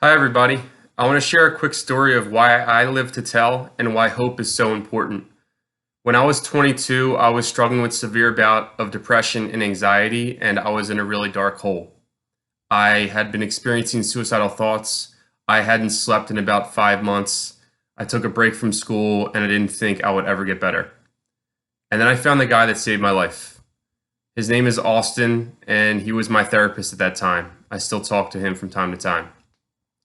Hi, everybody. I want to share a quick story of why I live to tell and why hope is so important. When I was 22, I was struggling with severe bout of depression and anxiety, and I was in a really dark hole. I had been experiencing suicidal thoughts. I hadn't slept in about 5 months. I took a break from school, and I didn't think I would ever get better. And then I found the guy that saved my life. His name is Austin, and he was my therapist at that time. I still talk to him from time to time.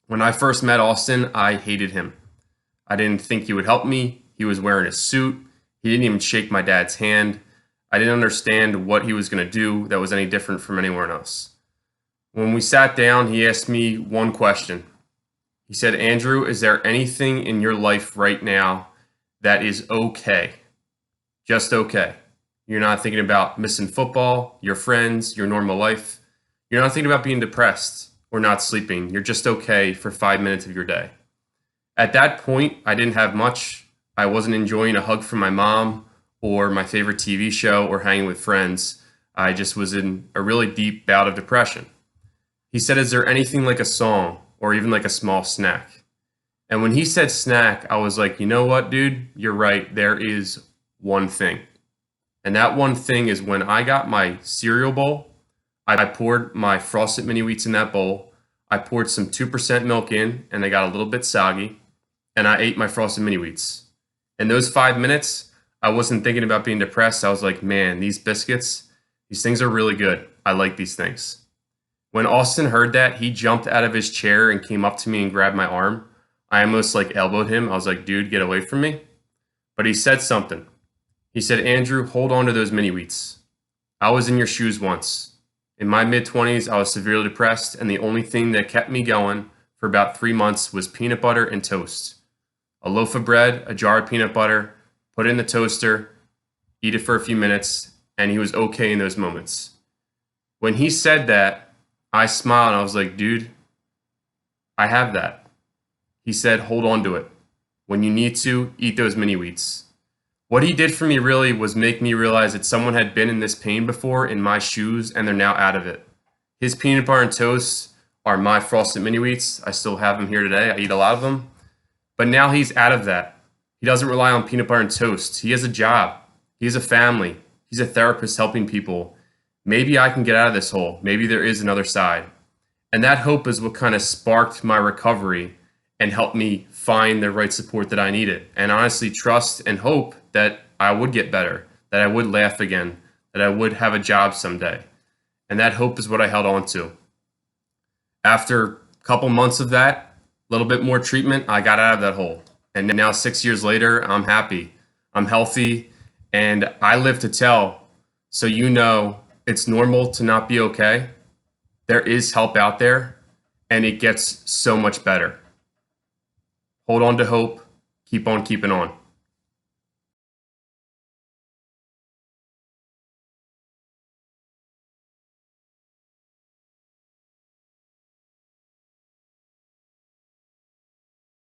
When I first met Austin, I hated him. I didn't think he would help me. He was wearing a suit. He didn't even shake my dad's hand. I didn't understand what he was going to do that was any different from anyone else. When we sat down, he asked me one question. He said, Andrew, is there anything in your life right now that is okay? Just okay. You're not thinking about missing football, your friends, your normal life. You're not thinking about being depressed or not sleeping. You're just okay for 5 minutes of your day. At that point, I didn't have much. I wasn't enjoying a hug from my mom or my favorite TV show or hanging with friends. I just was in a really deep bout of depression. He said, is there anything like a song or even like a small snack? And when he said snack, I was like, you know what, dude? You're right. There is one thing. And that one thing is when I got my cereal bowl, I poured my Frosted Mini Wheats in that bowl. I poured some 2% milk in, and they got a little bit soggy. And I ate my Frosted Mini Wheats. In those 5 minutes, I wasn't thinking about being depressed. I was like, man, these biscuits, these things are really good. I like these things. When Austin heard that, he jumped out of his chair and came up to me and grabbed my arm. I almost like elbowed him. I was like, dude, get away from me. But he said something. He said, Andrew, hold on to those Mini Wheats. I was in your shoes once. In my mid-20s, I was severely depressed, and the only thing that kept me going for about 3 months was peanut butter and toast. A loaf of bread, a jar of peanut butter, put it in the toaster, eat it for a few minutes, and he was okay in those moments. When he said that, I smiled and I was like, dude, I have that. He said, hold on to it. When you need to, eat those Mini Wheats. What he did for me really was make me realize that someone had been in this pain before in my shoes and they're now out of it. His peanut butter and toast are my Frosted Mini Wheats. I still have them here today. I eat a lot of them. But now he's out of that. He doesn't rely on peanut butter and toast. He has a job. He has a family. He's a therapist helping people. Maybe I can get out of this hole. Maybe there is another side. And that hope is what kind of sparked my recovery and helped me find the right support that I needed. And honestly, trust and hope that I would get better, that I would laugh again, that I would have a job someday. And that hope is what I held on to. After a couple months of that, a little bit more treatment, I got out of that hole. And now 6 years later, I'm happy, I'm healthy, and I live to tell. So you know it's normal to not be okay. There is help out there, and it gets so much better. Hold on to hope, keep on keeping on.